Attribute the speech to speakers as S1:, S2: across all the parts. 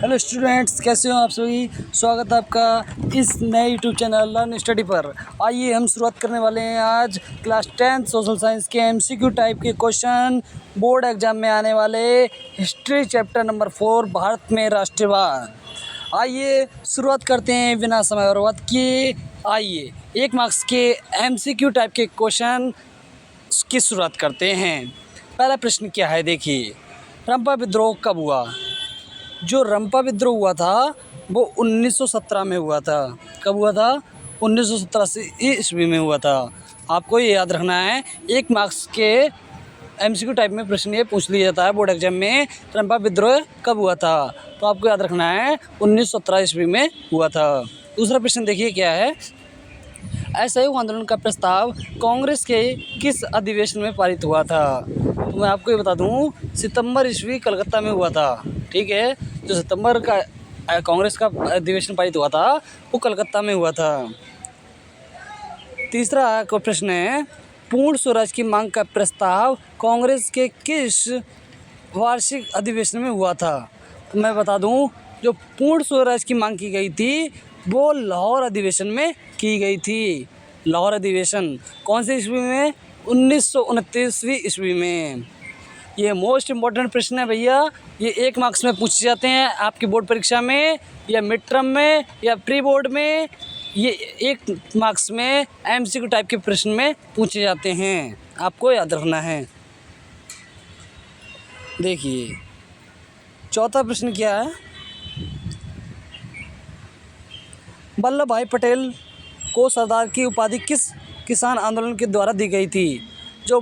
S1: Hello students, कैसे हो आप सभी। स्वागत है आपका इस नए यूट्यूब चैनल लर्न स्टडी पर। आइए हम शुरुआत करने वाले हैं आज क्लास 10 सोशल साइंस के एमसीक्यू टाइप के क्वेश्चन बोर्ड एग्जाम में आने वाले हिस्ट्री चैप्टर नंबर 4 भारत में राष्ट्रवाद। आइए शुरुआत करते हैं बिना समय बर्बाद किए। आइए 1 मार्क्स के एमसीक्यू टाइप के क्वेश्चन की शुरुआत करते हैं। पहला प्रश्न क्या है, देखिए। रंपा विद्रोह कब हुआ? जो रंपा विद्रोह हुआ था वो 1917 में हुआ था। कब हुआ था? 1917 ईस्वी में हुआ था। आपको ये याद रखना है। 1 मार्क्स के एमसीक्यू टाइप में प्रश्न ये पूछ लिया जाता है बोर्ड एग्जाम में, रंपा विद्रोह कब हुआ था। तो आपको याद रखना है 1917 ईस्वी में हुआ था। दूसरा प्रश्न देखिए क्या है। असहयोग आंदोलन का प्रस्ताव कांग्रेस के किस अधिवेशन में पारित हुआ था? तो मैं आपको ये बता दूं, सितंबर ईस्वी कलकत्ता में हुआ था। ठीक है, जो सितंबर का कांग्रेस का अधिवेशन पारित हुआ था वो कलकत्ता में हुआ था। तीसरा को प्रश्न है, पूर्ण स्वराज की मांग का प्रस्ताव कांग्रेस के किस वार्षिक अधिवेशन में हुआ था? तो मैं बता दूं, जो पूर्ण स्वराज की मांग की गई थी वो लाहौर अधिवेशन में की गई थी। लाहौर अधिवेशन कौन सी ईस्वी में? 1929वीं ईस्वी में। ये मोस्ट इम्पॉर्टेंट प्रश्न है भैया। ये 1 मार्क्स में पूछे जाते हैं आपकी बोर्ड परीक्षा में, या मिड टर्म में, या प्री बोर्ड में। ये 1 मार्क्स में एमसीक्यू टाइप के प्रश्न में पूछे जाते हैं, आपको याद रखना है। देखिए चौथा प्रश्न क्या है। वल्लभ भाई पटेल को सरदार की उपाधि किस किसान आंदोलन के द्वारा दी गई थी? जो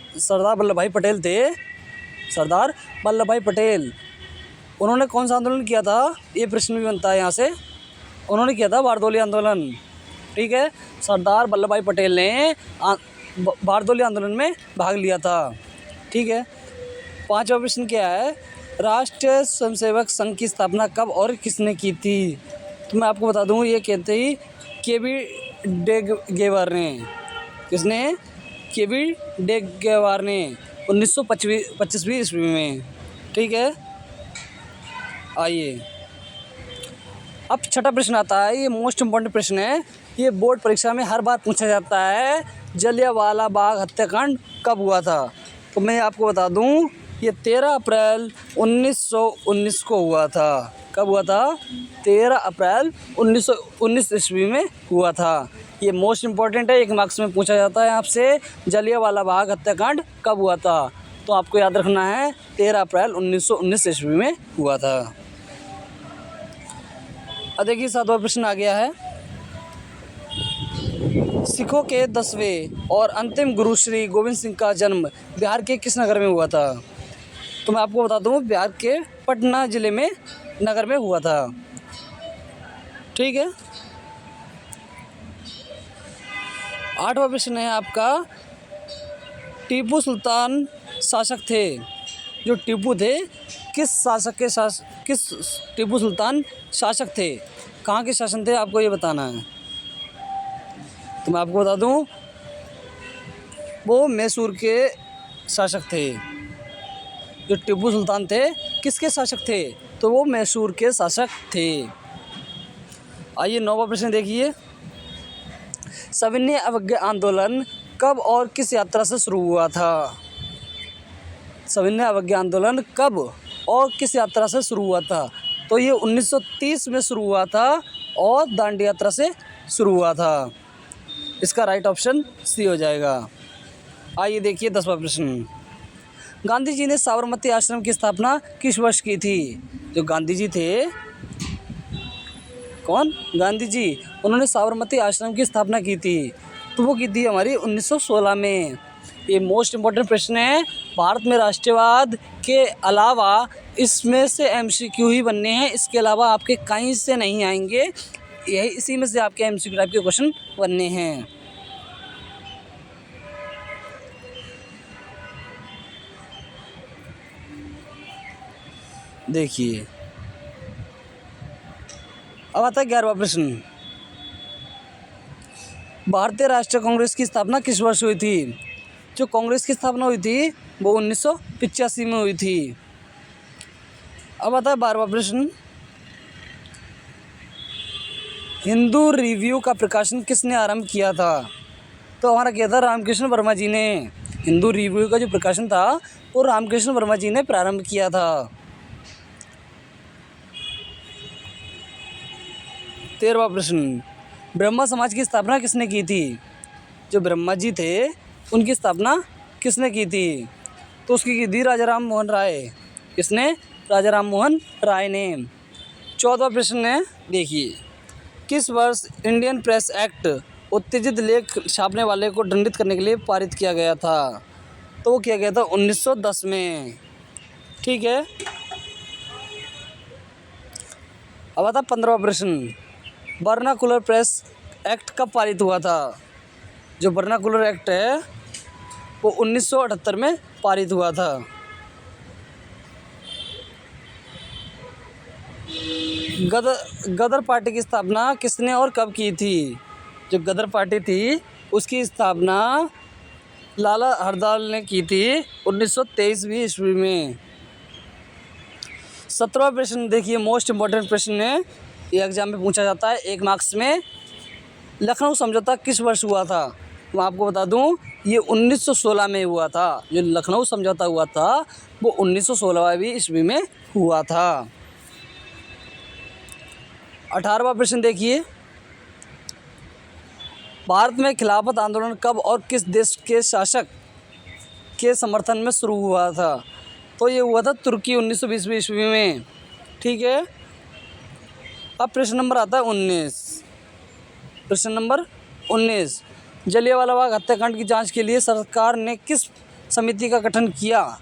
S1: सरदार वल्लभ भाई पटेल थे, सरदार वल्लभ भाई पटेल, उन्होंने कौन सा आंदोलन किया था? ये प्रश्न भी बनता है यहाँ से। उन्होंने किया था बारदोली आंदोलन। ठीक है, सरदार वल्लभ भाई पटेल ने बारदोली आंदोलन में भाग लिया था। ठीक है, 5वां प्रश्न क्या है। राष्ट्रीय स्वयंसेवक संघ की स्थापना कब और किसने की थी? तो मैं आपको बता दूँ, ये कहते ही केबी डेगेवार ने। किसने? केबी डेगेवार ने 1925वीं ईस्वी में। ठीक है, आइए अब छठा प्रश्न आता है। ये मोस्ट इम्पॉर्टेंट प्रश्न है, ये बोर्ड परीक्षा में हर बार पूछा जाता है। जलियांवाला बाग हत्याकांड कब हुआ था? तो मैं आपको बता दूं, ये 13 अप्रैल 1919 को हुआ था। कब हुआ था? 13 अप्रैल 1919 ईस्वी में हुआ था। ये मोस्ट इम्पॉर्टेंट है, 1 मार्क्स में पूछा जाता है आपसे, जलियांवाला बाग हत्याकांड कब हुआ था। तो आपको याद रखना है 13 अप्रैल 1919 ईस्वी में हुआ था। अब देखिए 7वां प्रश्न आ गया है। सिखों के 10वें और अंतिम गुरु श्री गोविंद सिंह का जन्म बिहार के किस नगर में हुआ था? तो मैं आपको बता दूं, बिहार के पटना ज़िले में नगर में हुआ था। ठीक है, 8वां प्रश्न है आपका। टीपू सुल्तान शासक थे। जो टीपू थे, किस टीपू सुल्तान शासक थे? कहाँ के शासन थे, आपको ये बताना है। तो मैं आपको बता दूं, वो मैसूर के शासक थे। जो टीपू सुल्तान थे किसके शासक थे? तो वो मैसूर के शासक थे। आइए 9वां प्रश्न देखिए। सविनय अवज्ञा आंदोलन कब और किस यात्रा से शुरू हुआ था? सविनय अवज्ञा आंदोलन कब और किस यात्रा से शुरू हुआ था? तो ये 1930 में शुरू हुआ था और दांडी यात्रा से शुरू हुआ था। इसका राइट ऑप्शन सी हो जाएगा। आइए देखिए 10वां प्रश्न। गांधी जी ने साबरमती आश्रम की स्थापना किस वर्ष की थी? जो गांधी जी थे, कौन? गांधी जी, उन्होंने साबरमती आश्रम की स्थापना की थी। तो वो की थी हमारी 1916 में। ये मोस्ट इम्पॉर्टेंट प्रश्न है। भारत में राष्ट्रवाद के अलावा इसमें से एमसीक्यू ही बनने हैं, इसके अलावा आपके कहीं से नहीं आएंगे। यही इसी में से आपके एमसीक्यू टाइप के क्वेश्चन बनने हैं। देखिए अब आता है 11वां प्रश्न। भारतीय राष्ट्रीय कांग्रेस की स्थापना किस वर्ष हुई थी? जो कांग्रेस की स्थापना हुई थी वो 1985 में हुई थी। अब आता है 12वां प्रश्न, हिंदू रिव्यू का प्रकाशन किसने आरंभ किया था? तो हमारा किया था रामकृष्ण वर्मा जी ने। हिंदू रिव्यू का जो प्रकाशन था वो रामकृष्ण वर्मा जी ने प्रारंभ किया था। 13वां प्रश्न, ब्रह्मा समाज की स्थापना किसने की थी? जो ब्रह्मा जी थे उनकी स्थापना किसने की थी? तो उसकी की थी राजा राम मोहन राय। किसने? राजा राम मोहन राय ने। 14वां प्रश्न है, देखिए, किस वर्ष इंडियन प्रेस एक्ट उत्तेजित लेख छापने वाले को दंडित करने के लिए पारित किया गया था? तो वो किया गया था 1910 में। ठीक है। अब आता 15वां प्रश्न, वर्नाकुलर प्रेस एक्ट कब पारित हुआ था? जो वर्नाकुलर एक्ट है वो 1978 में पारित हुआ था। गदर पार्टी की स्थापना किसने और कब की थी? जो गदर पार्टी थी उसकी स्थापना लाला हरदयाल ने की थी 1923वीं ईस्वी में। 17वां प्रश्न देखिए, मोस्ट इम्पोर्टेंट प्रश्न है, ये एग्जाम में पूछा जाता है 1 मार्क्स में। लखनऊ समझौता किस वर्ष हुआ था? मैं आपको बता दूं, ये 1916 में हुआ था। जो लखनऊ समझौता हुआ था वो 1916वीं ईस्वी में हुआ था। 18वां प्रश्न देखिए, भारत में खिलाफत आंदोलन कब और किस देश के शासक के समर्थन में शुरू हुआ था? तो ये हुआ था तुर्की 1920वीं ईस्वी में। ठीक है। अब प्रश्न नंबर आता है 19। प्रश्न नंबर 19, जलियांवाला बाग हत्याकांड की जांच के लिए सरकार ने किस समिति का गठन किया?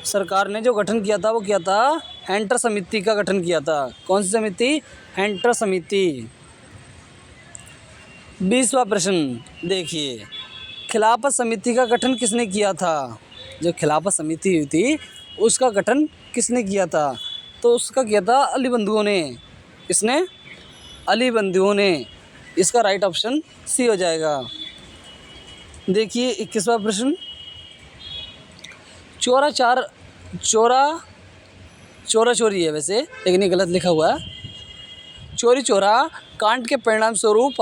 S1: सरकार ने जो गठन किया था वो किया था हैंटर समिति का गठन किया था। कौन सी समिति? हैंटर समिति। 20वां प्रश्न देखिए, खिलाफत समिति का गठन किसने किया था? जो खिलाफत समिति हुई थी उसका गठन किसने किया था? तो उसका किया था अली बंधुओं ने। किसने? अली बंधुओं ने। इसका राइट ऑप्शन सी हो जाएगा। देखिए 21वां प्रश्न, चोरा चोरी है वैसे, लेकिन ये गलत लिखा हुआ है। चोरी चोरा कांड के परिणाम स्वरूप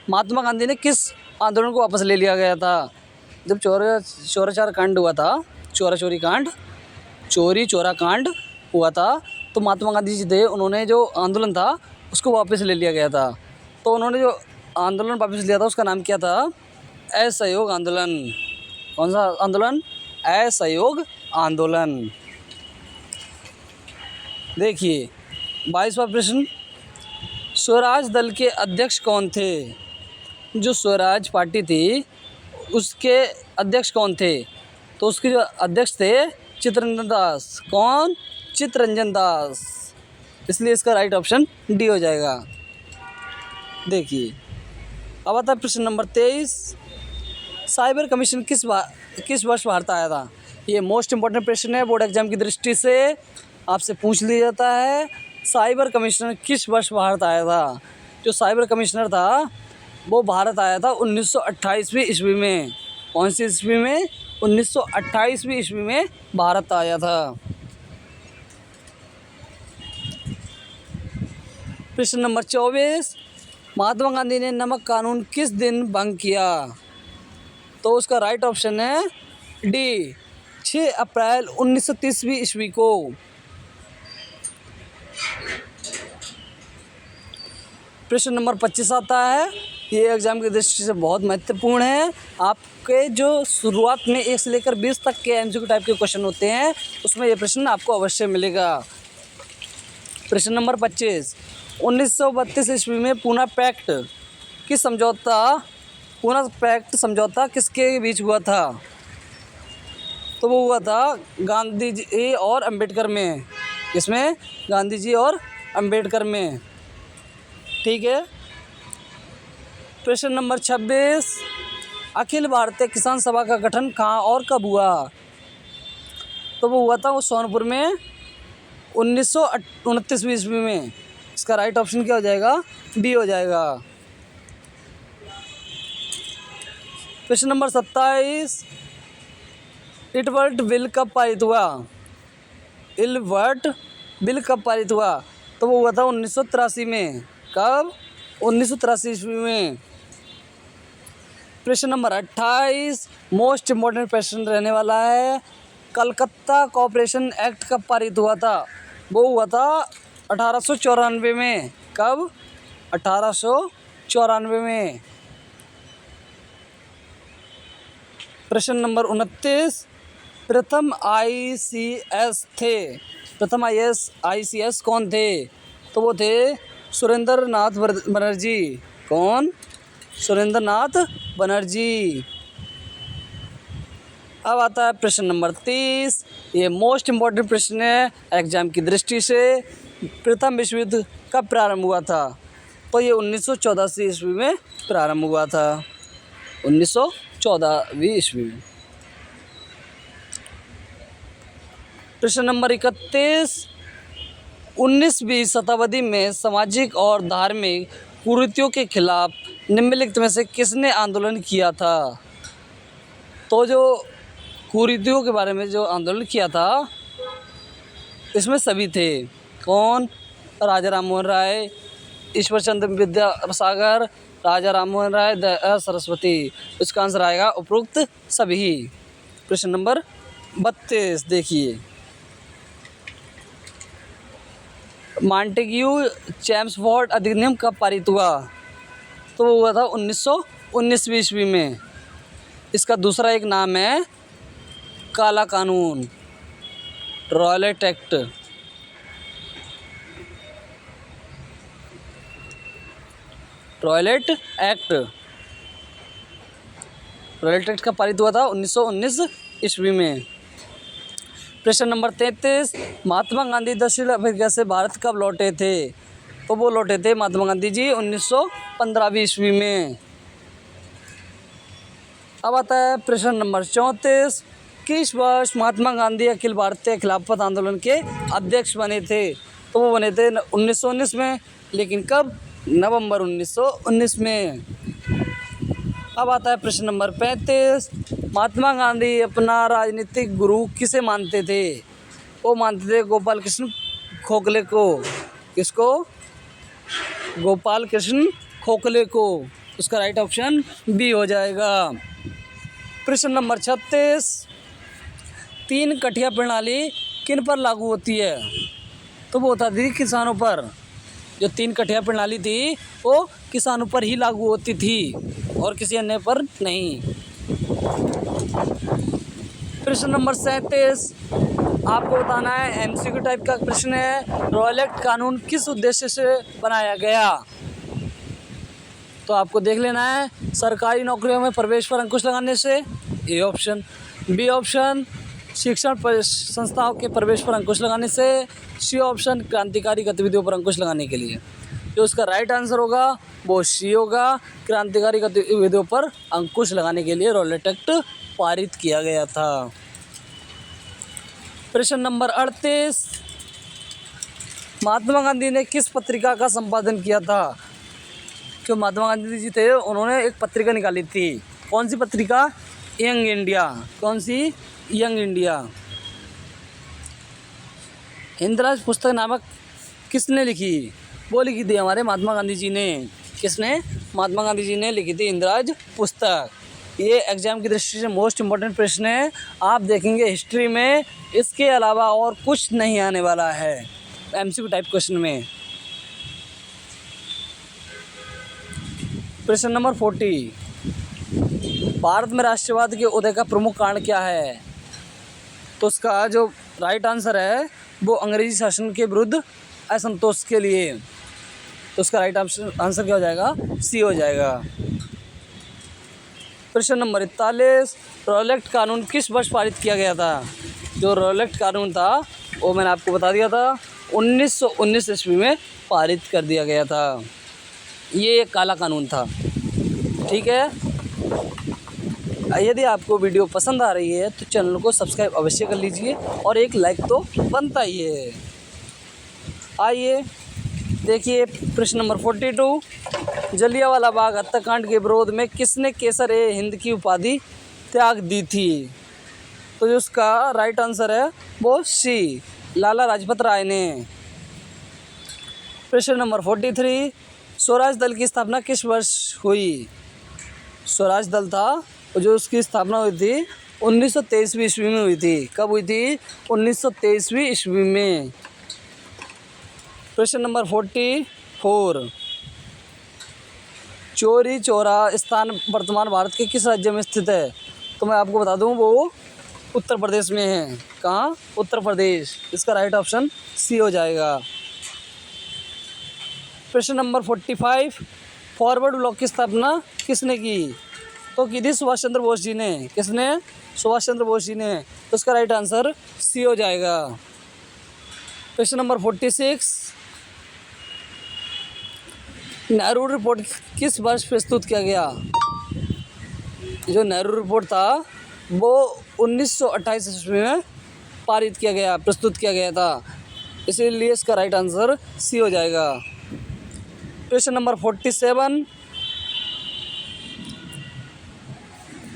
S1: महात्मा गांधी ने किस आंदोलन को वापस ले लिया गया था? जब चोरा कांड हुआ था, चोरी चोरा कांड हुआ था, तो महात्मा गांधी जी थे, उन्होंने जो आंदोलन था उसको वापस ले लिया गया था। तो उन्होंने जो आंदोलन वापस लिया था उसका नाम क्या था? असहयोग आंदोलन। कौन सा आंदोलन? असहयोग आंदोलन। देखिए 22वां प्रश्न, स्वराज दल के अध्यक्ष कौन थे? जो स्वराज पार्टी थी उसके अध्यक्ष कौन थे? तो उसके जो अध्यक्ष थे चित्तरंजन दास। कौन? चित्तरंजन दास। इसलिए इसका राइट ऑप्शन डी हो जाएगा। देखिए अब आता है प्रश्न नंबर 23, साइबर कमीशन किस वर्ष भारत आया था? ये मोस्ट इम्पोर्टेंट प्रश्न है, बोर्ड एग्जाम की दृष्टि से आपसे पूछ लिया जाता है, साइबर कमिश्नर किस वर्ष भारत आया था? जो साइबर कमिश्नर था वो भारत आया था 1928वीं ईस्वी में। कौन सी ईस्वी में? 1928वीं ईस्वी में भारत आया था। प्रश्न नंबर 24, महात्मा गांधी ने नमक कानून किस दिन भंग किया? तो उसका राइट ऑप्शन है डी, 6 अप्रैल 1930वीं ईस्वी को। प्रश्न नंबर 25 आता है, ये एग्जाम की दृष्टि से बहुत महत्वपूर्ण है। आपके जो शुरुआत में 1 से लेकर 20 तक के एमसीक्यू टाइप के क्वेश्चन होते हैं उसमें ये प्रश्न आपको अवश्य मिलेगा। प्रश्न नंबर 25, 1932 ईस्वी में पूना पैक्ट समझौता किसके बीच हुआ था? तो वो हुआ था गांधी जी और अंबेडकर में। इसमें गांधी जी और अंबेडकर में। ठीक है। प्रश्न नंबर 26, अखिल भारतीय किसान सभा का गठन कहाँ और कब हुआ? तो वो हुआ था वो सोनपुर में 1929वीं ईस्वी में। इसका राइट ऑप्शन क्या हो जाएगा? डी हो जाएगा। प्रश्न नंबर 27, इटवर्ट बिल कब पारित हुआ? इल्बर्ट बिल कब पारित हुआ? तो वो हुआ था 1983 में। कब? 1983 ईस्वी में। प्रश्न नंबर 28 मोस्ट इम्पोर्टेंट प्रश्न रहने वाला है। कलकत्ता कॉरपोरेशन एक्ट कब पारित हुआ था? वो हुआ था 1894 में। कब? 1894 में। प्रश्न नंबर 29 प्रथम ICS थे। प्रथम ICS कौन थे? तो वो थे सुरेंद्र नाथ बनर्जी। कौन? सुरेंद्र नाथ बनर्जी। अब आता है प्रश्न नंबर 30। ये मोस्ट इम्पॉर्टेंट प्रश्न है एग्जाम की दृष्टि से। प्रथम विश्व युद्ध कब प्रारंभ हुआ था? तो ये 1914 ईस्वी में प्रारंभ हुआ था। 1914वीं ईस्वी में। प्रश्न नंबर 31 19वीं शताब्दी में सामाजिक और धार्मिक कुरीतियों के खिलाफ निम्नलिखित में से किसने आंदोलन किया था? तो जो कुरीतियों के बारे में जो आंदोलन किया था इसमें सभी थे। कौन? राजा राम मोहन राय, ईश्वर चंद्र विद्यासागर, राजा राम मोहन राय, दया सरस्वती। इसका आंसर आएगा उपरोक्त सभी। प्रश्न नंबर 32 देखिए, मॉन्टेग्यू चेम्सफोर्ड अधिनियम कब पारित हुआ? तो वो हुआ था 1919वीं ईस्वी में। इसका दूसरा एक नाम है काला कानून, रॉयलेट एक्ट। रॉयलेट एक्ट कब पारित हुआ था? 1919 ईस्वी में। प्रश्न नंबर 33 महात्मा गांधी दक्षिण अफ्रीका से भारत कब लौटे थे? तो वो लौटे थे महात्मा गांधी जी 1915वीं ईस्वी में। अब आता है प्रश्न नंबर 34 किस वर्ष महात्मा गांधी अखिल भारतीय खिलाफत आंदोलन के अध्यक्ष बने थे? तो वो बने थे 1919 में। लेकिन कब? नवंबर 1919 में। अब आता है प्रश्न नंबर 35 महात्मा गांधी अपना राजनीतिक गुरु किसे मानते थे? वो मानते थे गोपाल कृष्ण खोखले को। किसको? गोपाल कृष्ण खोखले को। उसका राइट ऑप्शन बी हो जाएगा। प्रश्न नंबर 36 तीन कठिया प्रणाली किन पर लागू होती है? तो वो होता थी किसानों पर। जो तीन कठिया प्रणाली थी वो किसानों पर ही लागू होती थी और किसी अन्य पर नहीं। प्रश्न नंबर 37 आपको बताना है, MCQ टाइप का प्रश्न है, रॉयल एक्ट कानून किस उद्देश्य से बनाया गया? तो आपको देख लेना है, सरकारी नौकरियों में प्रवेश पर अंकुश लगाने से, ए ऑप्शन। बी ऑप्शन शिक्षण संस्थाओं के प्रवेश पर अंकुश लगाने से, सी ऑप्शन क्रांतिकारी गतिविधियों पर अंकुश लगाने के लिए। जो उसका राइट आंसर होगा वो सी होगा, क्रांतिकारी गतिविधियों पर अंकुश लगाने के लिए रॉयलेट एक्ट पारित किया गया था। प्रश्न नंबर 38 महात्मा गांधी ने किस पत्रिका का संपादन किया था? जो महात्मा गांधी जी थे उन्होंने एक पत्रिका निकाली थी। कौन सी पत्रिका? Young India. कौन सी? Young India. हिंदराज पुस्तक नामक किसने लिखी? वो लिखी थी हमारे महात्मा गांधी जी ने। किसने? महात्मा गांधी जी ने लिखी थी हिंदराज पुस्तक। ये एग्जाम की दृष्टि से मोस्ट इम्पोर्टेंट प्रश्न है। आप देखेंगे हिस्ट्री में इसके अलावा और कुछ नहीं आने वाला है MCQ टाइप क्वेश्चन में। प्रश्न नंबर 40 भारत में राष्ट्रवाद के उदय का प्रमुख कारण क्या है? तो उसका जो राइट आंसर है वो अंग्रेजी शासन के विरुद्ध असंतोष के लिए। तो उसका राइट आंसर क्या हो जाएगा? सी हो जाएगा। प्रश्न नंबर 41 रॉयल एक्ट कानून किस वर्ष पारित किया गया था? जो रॉयल एक्ट कानून था वो मैंने आपको बता दिया था 1919 ईस्वी में पारित कर दिया गया था। ये एक काला कानून था। ठीक है, यदि आपको वीडियो पसंद आ रही है तो चैनल को सब्सक्राइब अवश्य कर लीजिए और एक लाइक तो बनता ही है। आइए देखिए प्रश्न नंबर 42 जलियांवाला बाग हत्याकांड के विरोध में किसने केसर-ए-हिंद की उपाधि त्याग दी थी? तो जो उसका राइट आंसर है वो सी लाला लाजपत राय ने। प्रश्न नंबर 43, स्वराज दल की स्थापना किस वर्ष हुई? स्वराज दल था जो उसकी स्थापना हुई थी 1923वीं ईस्वी में हुई थी। कब हुई थी? 1923वीं ईस्वी में। प्रश्न नंबर 44, चौरी चौरा स्थान वर्तमान भारत के किस राज्य में स्थित है? तो मैं आपको बता दूं वो उत्तर प्रदेश में है। कहाँ? उत्तर प्रदेश। इसका राइट ऑप्शन सी हो जाएगा। प्रश्न नंबर 45, फॉरवर्ड ब्लॉक की स्थापना किसने की? तो की थी सुभाष चंद्र बोस जी ने। किसने? सुभाष चंद्र बोस जी ने। तो इसका राइट आंसर सी हो जाएगा। प्रश्न नंबर 46, नेहरू रिपोर्ट किस वर्ष प्रस्तुत किया गया? जो नेहरू रिपोर्ट था वो 1928 ईस्वी में पारित किया गया, प्रस्तुत किया गया था। इसीलिए इसका राइट आंसर सी हो जाएगा। प्रश्न number 47,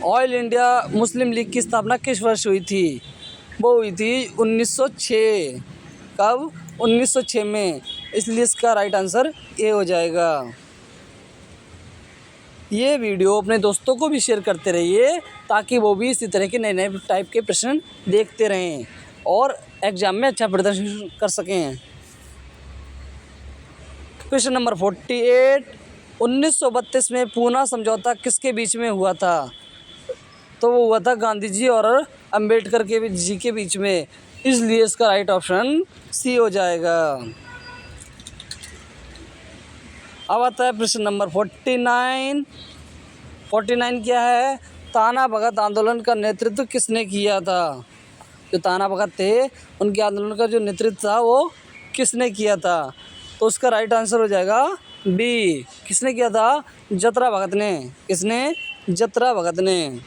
S1: all India Muslim league की स्थापना किस वर्ष हुई थी? वो हुई थी 1906। कब? 1906 में। इसलिए इसका राइट आंसर ए हो जाएगा। ये वीडियो अपने दोस्तों को भी शेयर करते रहिए ताकि वो भी इसी तरह के नए नए टाइप के प्रश्न देखते रहें और एग्जाम में अच्छा प्रदर्शन कर सकें। प्रश्न नंबर 48, 1932 में पूना समझौता किसके बीच में हुआ था? तो वो हुआ था गांधी जी और अंबेडकर के जी के बीच में। इसलिए इसका राइट ऑप्शन सी हो जाएगा। अब आता है प्रश्न नंबर 49। 49 क्या है? ताना भगत आंदोलन का नेतृत्व किसने किया था? जो ताना भगत थे उनके आंदोलन का जो नेतृत्व था वो किसने किया था? तो उसका राइट आंसर हो जाएगा बी। किसने किया था? जतरा भगत ने। किसने? जतरा भगत ने।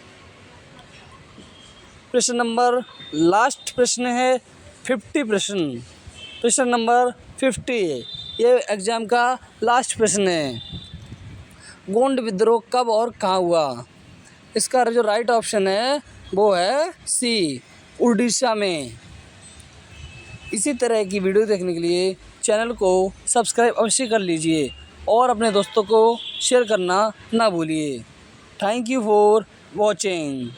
S1: प्रश्न नंबर लास्ट प्रश्न है 50 प्रश्न। प्रश्न नंबर 50, ये एग्जाम का लास्ट प्रश्न है। गोंड विद्रोह कब और कहाँ हुआ? इसका जो राइट ऑप्शन है वो है सी, उड़ीसा में। इसी तरह की वीडियो देखने के लिए चैनल को सब्सक्राइब अवश्य कर लीजिए और अपने दोस्तों को शेयर करना ना भूलिए। Thank you for watching.